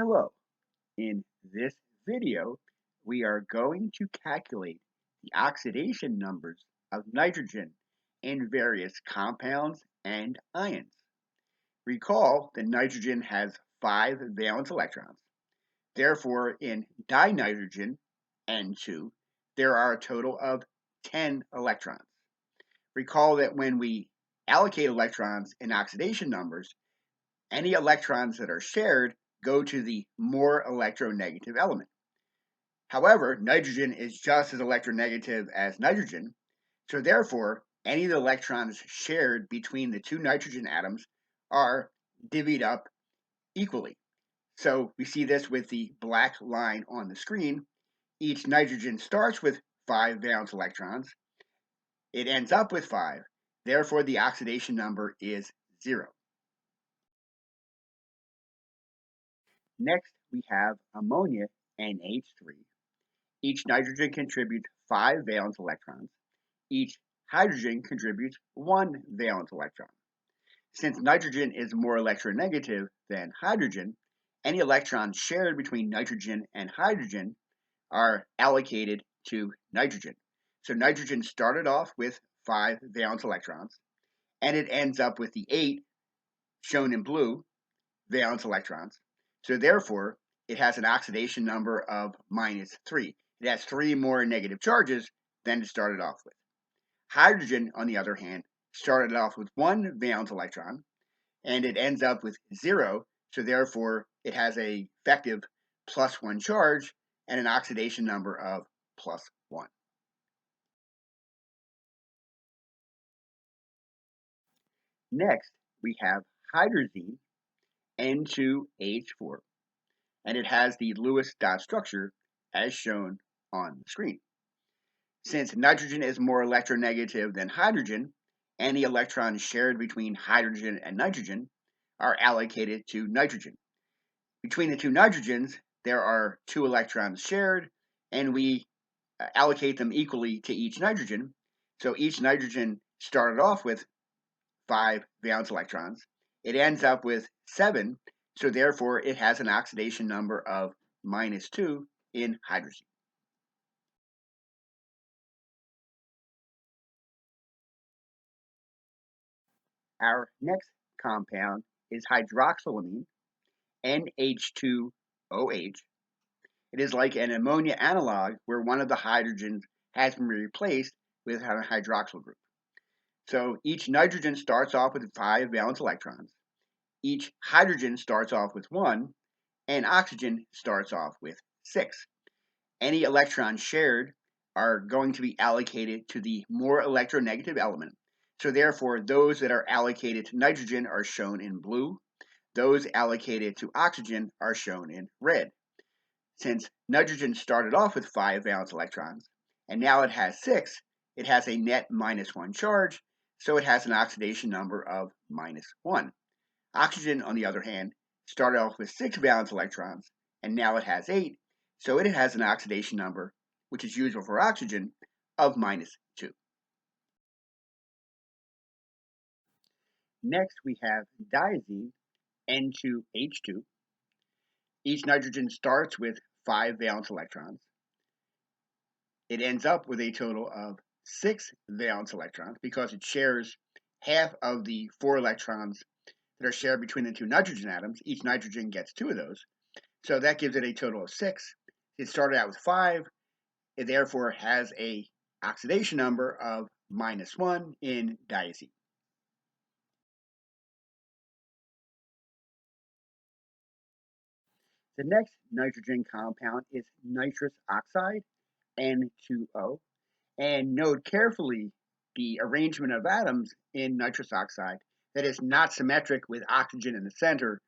Hello, in this video, we are going to calculate the oxidation numbers of nitrogen in various compounds and ions. Recall that nitrogen has 5 valence electrons. Therefore, in dinitrogen, N₂, there are a total of 10 electrons. Recall that when we allocate electrons in oxidation numbers, any electrons that are shared go to the more electronegative element. However, nitrogen is just as electronegative as nitrogen, so therefore, any of the electrons shared between the two nitrogen atoms are divvied up equally. So we see this with the black line on the screen. Each nitrogen starts with 5 valence electrons. It ends up with 5. Therefore, the oxidation number is 0. Next, we have ammonia, NH₃. Each nitrogen contributes 5 valence electrons. Each hydrogen contributes 1 valence electron. Since nitrogen is more electronegative than hydrogen, any electrons shared between nitrogen and hydrogen are allocated to nitrogen. So nitrogen started off with 5 valence electrons, and it ends up with the 8, shown in blue, valence electrons. So therefore, it has an oxidation number of -3. It has 3 more negative charges than it started off with. Hydrogen, on the other hand, started off with 1 valence electron, and it ends up with 0, so therefore it has an effective +1 charge and an oxidation number of +1. Next, we have hydrazine, N₂H₄, and it has the Lewis dot structure as shown on the screen. Since nitrogen is more electronegative than hydrogen, any electrons shared between hydrogen and nitrogen are allocated to nitrogen. Between the two nitrogens, there are 2 electrons shared, and we allocate them equally to each nitrogen. So each nitrogen started off with 5 valence electrons. It ends up with 7, so therefore it has an oxidation number of -2 in hydrazine. Our next compound is hydroxylamine, NH₂OH. It is like an ammonia analog where one of the hydrogens has been replaced with a hydroxyl group. So each nitrogen starts off with 5 valence electrons. Each hydrogen starts off with 1, and oxygen starts off with 6. Any electrons shared are going to be allocated to the more electronegative element. So therefore, those that are allocated to nitrogen are shown in blue. Those allocated to oxygen are shown in red. Since nitrogen started off with 5 valence electrons, and now it has 6, it has a net -1 charge, so it has an oxidation number of -1. Oxygen, on the other hand, started off with 6 valence electrons, and now it has 8, so it has an oxidation number, which is usual for oxygen, of -2. Next, we have diazene, N₂H₂. Each nitrogen starts with 5 valence electrons. It ends up with a total of 6 valence electrons because it shares half of the 4 electrons that are shared between the two nitrogen atoms. Each nitrogen gets 2 of those. So that gives it a total of 6. It started out with 5. It therefore has a oxidation number of -1 in diazene. The next nitrogen compound is nitrous oxide, N₂O. And note carefully the arrangement of atoms in nitrous oxide that is not symmetric with oxygen in the center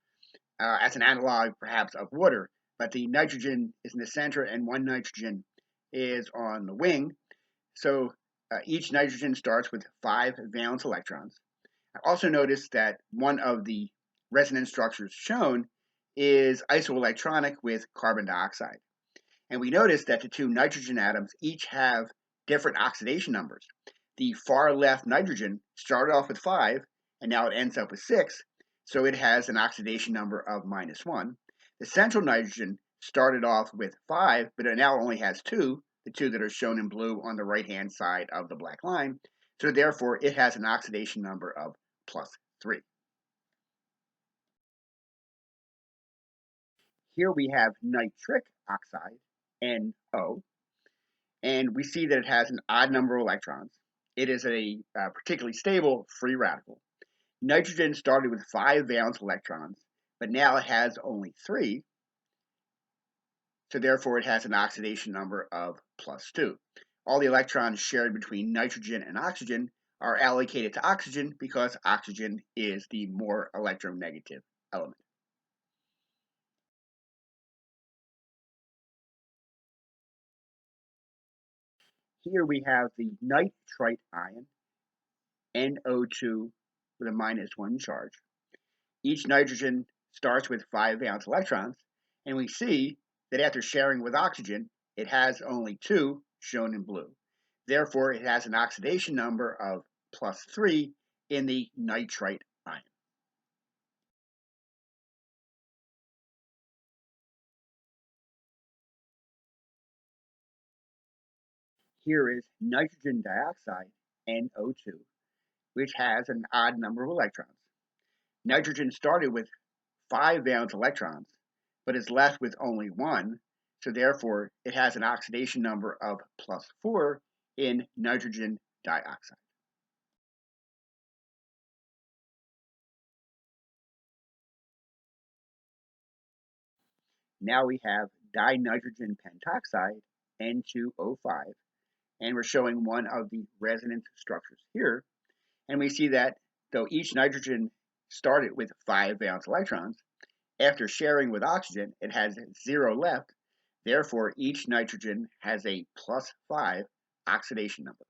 as an analog perhaps of water, but the nitrogen is in the center and one nitrogen is on the wing. So each nitrogen starts with 5 valence electrons. I also noticed that one of the resonance structures shown is isoelectronic with carbon dioxide. And we notice that the 2 nitrogen atoms each have different oxidation numbers. The far left nitrogen started off with 5, and now it ends up with 6, so it has an oxidation number of -1. The central nitrogen started off with 5, but it now only has 2, the 2 that are shown in blue on the right-hand side of the black line. So therefore, it has an oxidation number of +3. Here we have nitric oxide, NO, and we see that it has an odd number of electrons. It is a particularly stable free radical. Nitrogen started with 5 valence electrons, but now it has only 3, so therefore it has an oxidation number of +2. All the electrons shared between nitrogen and oxygen are allocated to oxygen because oxygen is the more electronegative element. Here we have the nitrite ion, NO2 with a -1 charge. Each nitrogen starts with 5 valence electrons, and we see that after sharing with oxygen, it has only 2, shown in blue. Therefore, it has an oxidation number of +3 in the nitrite ion. Here is nitrogen dioxide, NO2, which has an odd number of electrons. Nitrogen started with 5 valence electrons, but is left with only 1, so therefore it has an oxidation number of +4 in nitrogen dioxide. Now we have dinitrogen pentoxide, N₂O₅, and we're showing one of the resonance structures here. And we see that though each nitrogen started with 5 valence electrons, after sharing with oxygen, it has 0 left. Therefore, each nitrogen has a +5 oxidation number.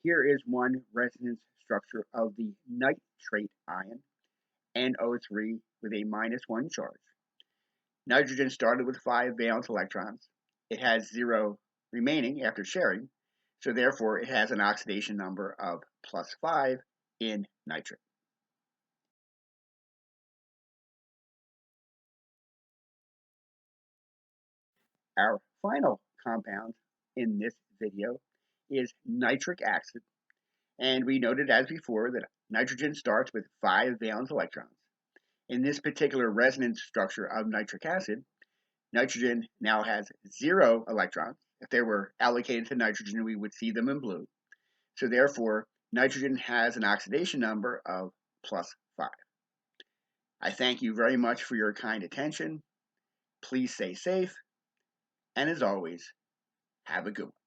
Here is one resonance structure of the nitrate ion, NO3 with a -1 charge. Nitrogen started with 5 valence electrons. It has 0 remaining after sharing, so therefore it has an oxidation number of +5 in nitric. Our final compound in this video is nitric acid, and we noted as before that nitrogen starts with 5 valence electrons. In this particular resonance structure of nitric acid, nitrogen now has 0 electrons. If they were allocated to nitrogen, we would see them in blue. So therefore, nitrogen has an oxidation number of +5. I thank you very much for your kind attention. Please stay safe, and as always, have a good one.